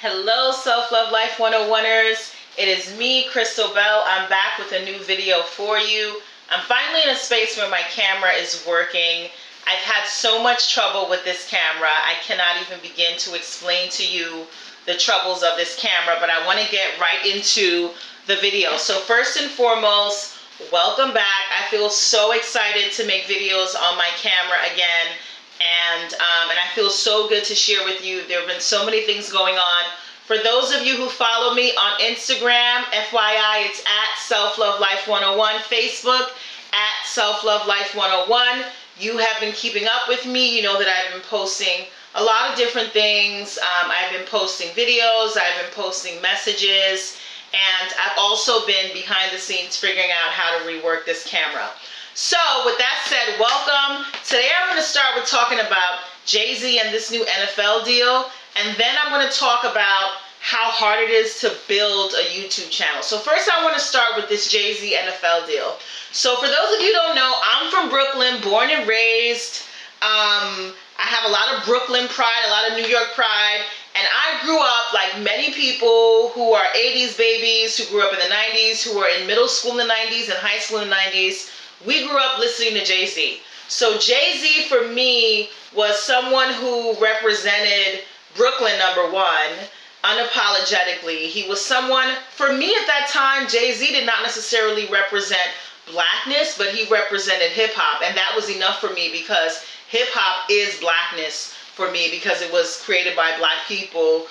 Hello, Self-Love Life 101ers. It is me, Crystal Bell. I'm back with a new video for you. I'm finally in a space where my camera is working. I've had so much trouble with this camera. I cannot even begin to explain to you the troubles of this camera, but I want to get right into the video. So first and foremost, welcome back. I feel so excited to make videos on my camera again. And I feel so good to share with you. There have been so many things going on. For those of you who follow me on Instagram, FYI, it's at Self-Love Life 101, Facebook at Self-Love Life 101. You have been keeping up with me. You know that I've been posting a lot of different things. I've been posting videos, I've been posting messages, and I've also been behind the scenes figuring out how to rework this camera. So with that said, welcome. Today I'm going to start with talking about Jay-Z and this new NFL deal, and then I'm going to talk about how hard it is to build a YouTube channel. So first I want to start with this Jay-Z NFL deal. So for those of you who don't know, I'm from Brooklyn, born and raised. I have a lot of Brooklyn pride, a lot of New York pride, and I grew up like many people who are 80s babies, who grew up in the 90s, who were in middle school in the 90s and high school in the 90s. We grew up listening to Jay-Z. So Jay-Z for me was someone who represented Brooklyn, number one, unapologetically. He was someone, for me at that time, Jay-Z did not necessarily represent blackness, but he represented hip-hop, and that was enough for me because hip-hop is blackness for me because it was created by black people.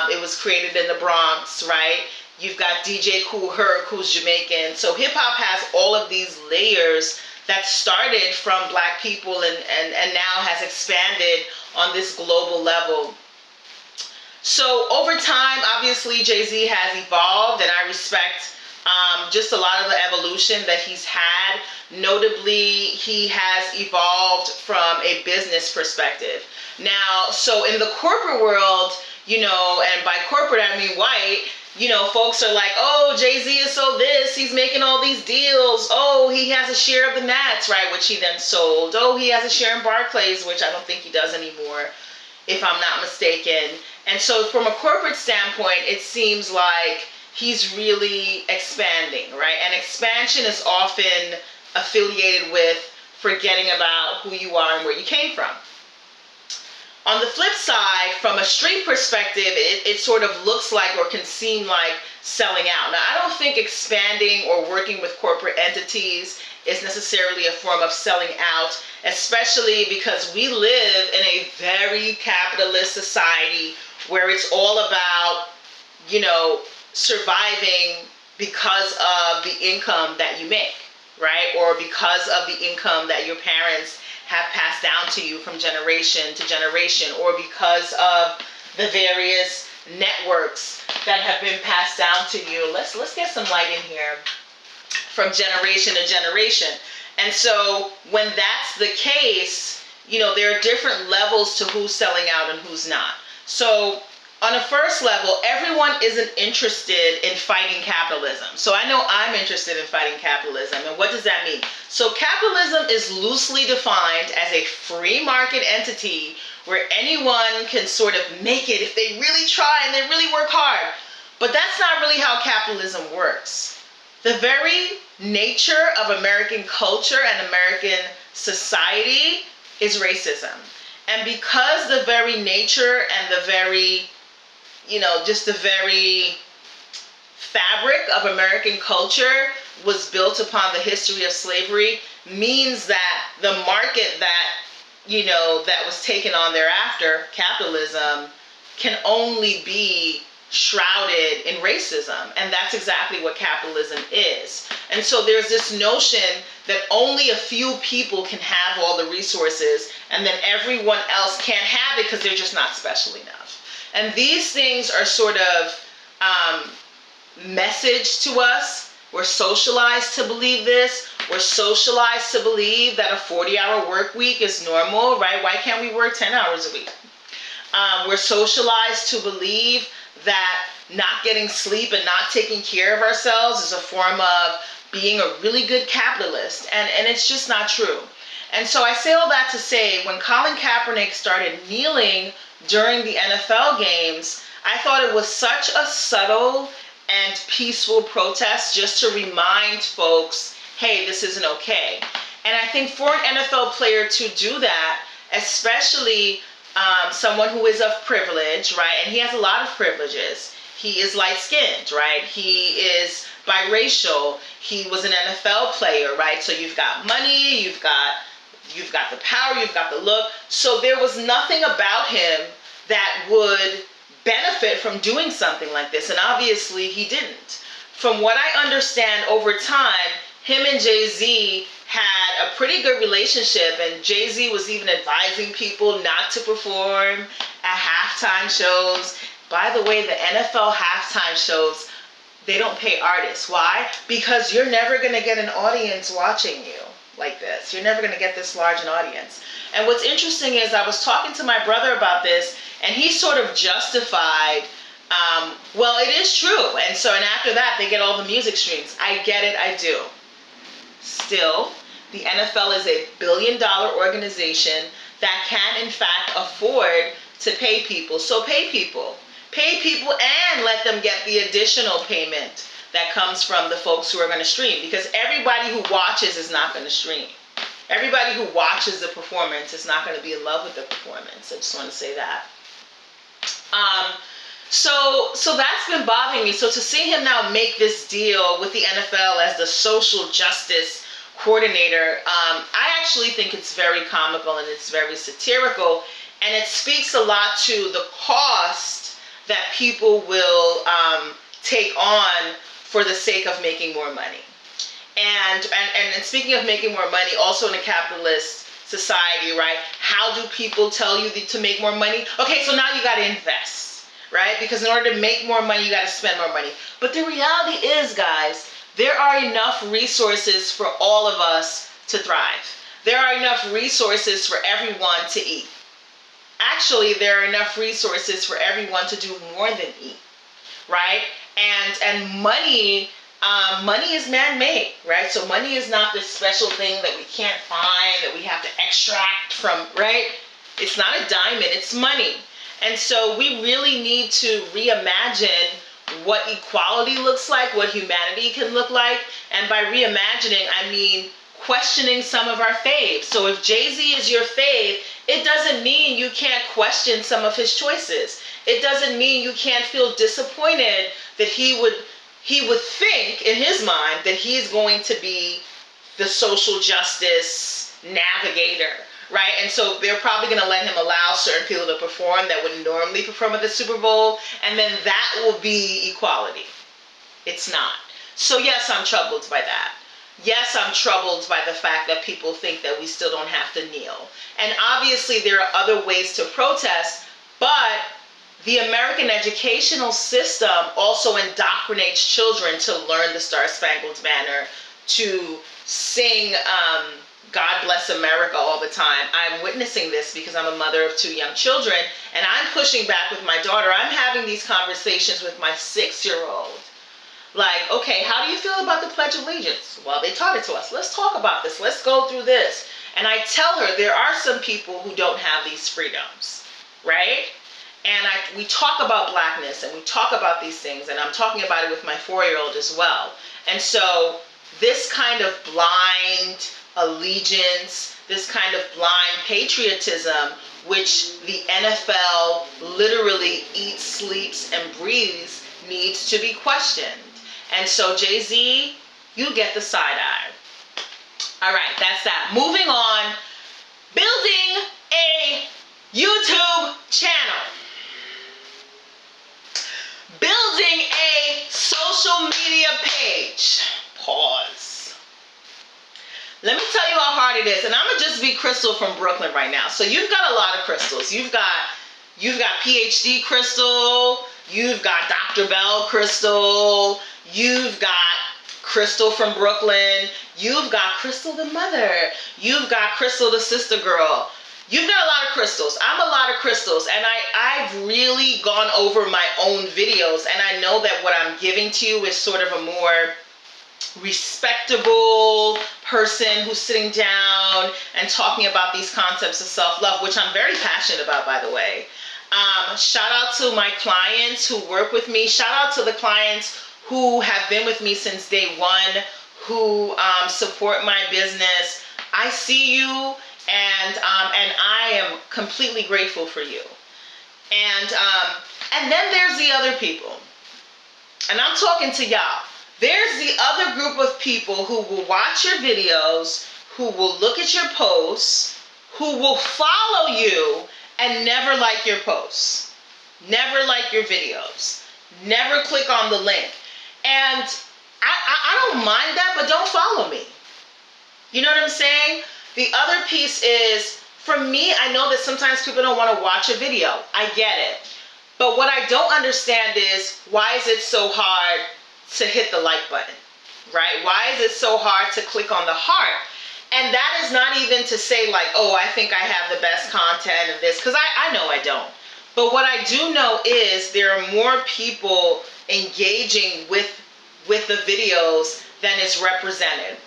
It was created in the Bronx, right? You've got DJ Kool Herc, who's Jamaican. So hip-hop has all of these layers that started from black people and now has expanded on this global level. So over time, obviously, Jay-Z has evolved, and I respect just a lot of the evolution that he's had. Notably, he has evolved from a business perspective. Now, so in the corporate world, you know, and by corporate I mean white, you know, folks are like, oh, Jay-Z is so this, he's making all these deals. Oh, he has a share of the Nats, right, which he then sold. Oh, he has a share in Barclays, which I don't think he does anymore, if I'm not mistaken. And so from a corporate standpoint, it seems like he's really expanding, right? And expansion is often affiliated with forgetting about who you are and where you came from. On the flip side, from a street perspective, it sort of looks like or can seem like selling out. Now, I don't think expanding or working with corporate entities is necessarily a form of selling out, especially because we live in a very capitalist society where it's all about, you know, surviving because of the income that you make, right? Or because of the income that your parents have passed down to you from generation to generation, or because of the various networks that have been passed down to you. Let's get some light in here. From generation to generation. And so when that's the case, you know, there are different levels to who's selling out and who's not. So on a first level, everyone isn't interested in fighting capitalism. So I know I'm interested in fighting capitalism. And what does that mean? So capitalism is loosely defined as a free market entity where anyone can sort of make it if they really try and they really work hard. But that's not really how capitalism works. The very nature of American culture and American society is racism. And because the very nature and the very, you know, just the very fabric of American culture was built upon the history of slavery, means that the market that, you know, that was taken on thereafter, capitalism, can only be shrouded in racism. And that's exactly what capitalism is. And so there's this notion that only a few people can have all the resources and then everyone else can't have it because they're just not special enough. And these things are sort of messaged to us. We're socialized to believe this. We're socialized to believe that a 40-hour work week is normal, right? Why can't we work 10 hours a week? We're socialized to believe that not getting sleep and not taking care of ourselves is a form of being a really good capitalist. And it's just not true. And so I say all that to say, when Colin Kaepernick started kneeling during the NFL games, I thought it was such a subtle and peaceful protest just to remind folks, hey, this isn't okay. And I think for an NFL player to do that, especially someone who is of privilege, right? And he has a lot of privileges. He is light-skinned, right? He is biracial. He was an NFL player, right? So you've got money, you've got the power, you've got the look. So there was nothing about him that would benefit from doing something like this. And obviously he didn't. From what I understand, over time, him and Jay-Z had a pretty good relationship, and Jay-Z was even advising people not to perform at halftime shows. By the way, the NFL halftime shows, they don't pay artists. Why? Because you're never going to get an audience watching you like this. You're never going to get this large an audience. And what's interesting is I was talking to my brother about this, and he sort of justified, well, it is true. And after that, they get all the music streams. I get it, I do. Still, the NFL is a billion-dollar organization that can, in fact, afford to pay people. So pay people. Pay people and let them get the additional payment that comes from the folks who are going to stream. Because everybody who watches is not going to stream. Everybody who watches the performance is not going to be in love with the performance. I just want to say that. So that's been bothering me. So to see him now make this deal with the NFL as the social justice coordinator, I actually think it's very comical and it's very satirical, and it speaks a lot to the cost that people will take on for the sake of making more money. And speaking of making more money, also in a capitalist society, right? How do people tell you to make more money? Okay, so now you got to invest, right? Because in order to make more money, you got to spend more money. But the reality is, guys, there are enough resources for all of us to thrive. There are enough resources for everyone to eat. Actually, there are enough resources for everyone to do more than eat, right? And money is man-made, right? So money is not this special thing that we can't find, that we have to extract from, right? It's not a diamond, it's money. And so we really need to reimagine what equality looks like, what humanity can look like. And by reimagining, I mean questioning some of our faves. So if Jay-Z is your fave, it doesn't mean you can't question some of his choices. It doesn't mean you can't feel disappointed that he would think in his mind that he's going to be the social justice navigator, right? And so they're probably going to let him allow certain people to perform that would normally perform at the Super Bowl, and then that will be equality. It's not. So yes, I'm troubled by that. Yes, I'm troubled by the fact that people think that we still don't have to kneel. And obviously there are other ways to protest, but the American educational system also indoctrinates children to learn the Star-Spangled Banner, to sing God Bless America all the time. I'm witnessing this because I'm a mother of 2 young children, and I'm pushing back with my daughter. I'm having these conversations with my 6-year-old. Like, okay, how do you feel about the Pledge of Allegiance? Well, they taught it to us. Let's talk about this. Let's go through this. And I tell her there are some people who don't have these freedoms, right? And we talk about blackness and we talk about these things, and I'm talking about it with my 4-year-old as well. And so this kind of blind allegiance, this kind of blind patriotism, which the NFL literally eats, sleeps, and breathes, needs to be questioned. And so Jay-Z, you get the side eye. All right, that's that. Moving on, building a YouTube channel. Building a social media page. Pause. Let me tell you how hard it is. And I'm going to just be Crystal from Brooklyn right now. So you've got a lot of Crystals. You've got PhD Crystal. You've got Dr. Bell Crystal. You've got Crystal from Brooklyn. You've got Crystal the mother. You've got Crystal the sister girl. You've got a lot of crystals. I'm a lot of crystals, and I've really gone over my own videos, and I know that what I'm giving to you is sort of a more respectable person who's sitting down and talking about these concepts of self-love, which I'm very passionate about, by the way. Shout out to my clients who work with me. Shout out to the clients who have been with me since day one, who support my business. I see you, and I am completely grateful for you. And then there's the other people, and I'm talking to y'all. There's the other group of people who will watch your videos, who will look at your posts, who will follow you and never like your posts, never like your videos, never click on the link. And I don't mind that, but don't follow me. You know what I'm saying? The other piece is, for me, I know that sometimes people don't want to watch a video. I get it. But what I don't understand is, why is it so hard to hit the like button, right? Why is it so hard to click on the heart? And that is not even to say like, oh, I think I have the best content and this, because I know I don't. But what I do know is there are more people engaging with the videos than is represented.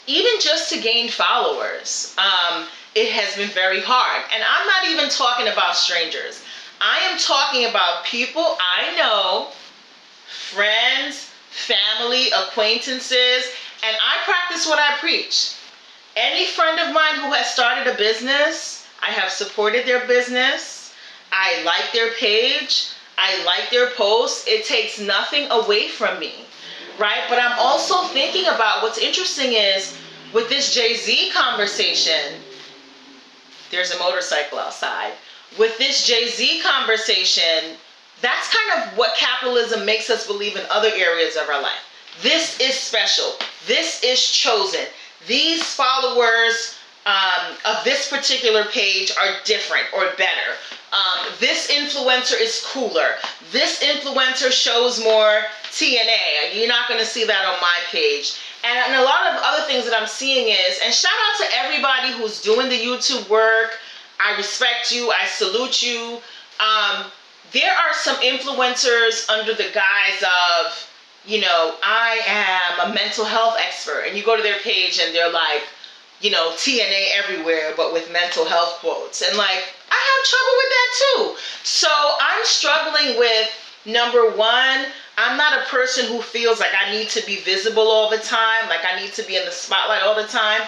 Even just to gain followers, it has been very hard. And I'm not even talking about strangers. I am talking about people I know, friends, family, acquaintances, and I practice what I preach. Any friend of mine who has started a business, I have supported their business. I like their page. I like their posts. It takes nothing away from me, right? But I'm also thinking about what's interesting is with this Jay-Z conversation, there's a motorcycle outside. With this Jay-Z conversation, that's kind of what capitalism makes us believe in other areas of our life. This is special. This is chosen. These followers of this particular page are different or better. This influencer is cooler. This influencer shows more TNA. You're not going to see that on my page. And a lot of other things that I'm seeing is, and shout out to everybody who's doing the YouTube work. I respect you. I salute you. There are some influencers under the guise of, you know, I am a mental health expert, and you go to their page and they're like, you know, TNA everywhere, but with mental health quotes. And like, I have trouble with that too. So I'm struggling with, number one, I'm not a person who feels like I need to be visible all the time, like I need to be in the spotlight all the time.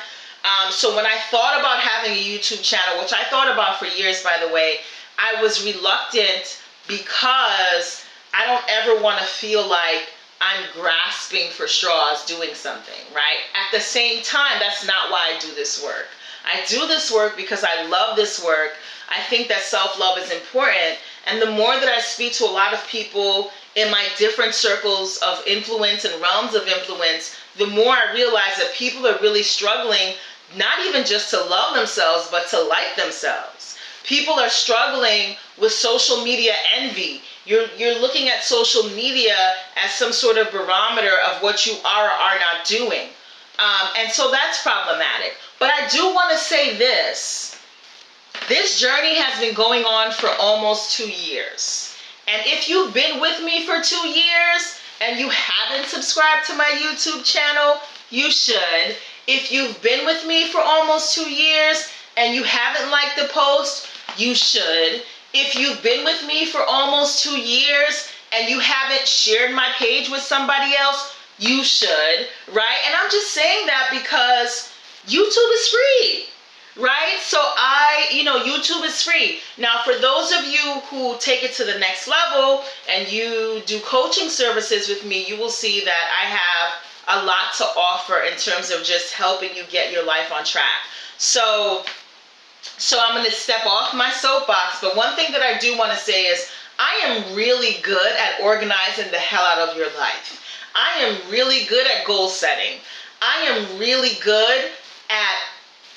So when I thought about having a YouTube channel, which I thought about for years, by the way, I was reluctant because I don't ever want to feel like I'm grasping for straws doing something, right? At the same time, that's not why I do this work. I do this work because I love this work. I think that self-love is important. And the more that I speak to a lot of people in my different circles of influence and realms of influence, the more I realize that people are really struggling, not even just to love themselves, but to like themselves. People are struggling with social media envy. You're looking at social media as some sort of barometer of what you are or are not doing. And so that's problematic. But I do want to say this. This journey has been going on for almost 2 years. And if you've been with me for 2 years and you haven't subscribed to my YouTube channel, you should. If you've been with me for almost 2 years and you haven't liked the post, you should. If you've been with me for almost 2 years and you haven't shared my page with somebody else, you should, right? And I'm just saying that because YouTube is free, right? So YouTube is free. Now, for those of you who take it to the next level and you do coaching services with me, you will see that I have a lot to offer in terms of just helping you get your life on track. So I'm going to step off my soapbox, but one thing that I do want to say is I am really good at organizing the hell out of your life. I am really good at goal setting. I am really good at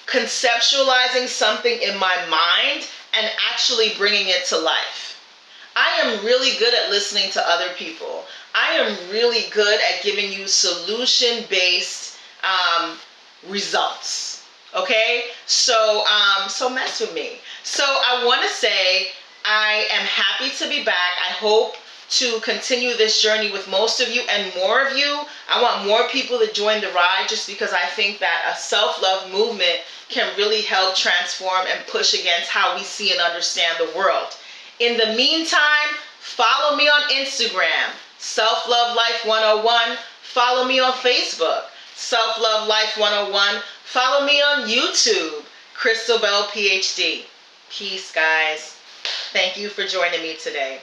conceptualizing something in my mind and actually bringing it to life. I am really good at listening to other people. I am really good at giving you solution-based results. Okay, so mess with me. So I want to say I am happy to be back. I hope to continue this journey with most of you and more of you. I want more people to join the ride just because I think that a self-love movement can really help transform and push against how we see and understand the world. In the meantime, follow me on Instagram, Self Love Life 101. Follow me on Facebook, Self Love Life 101. Follow me on YouTube, Crystal Bell PhD. Peace, guys. Thank you for joining me today.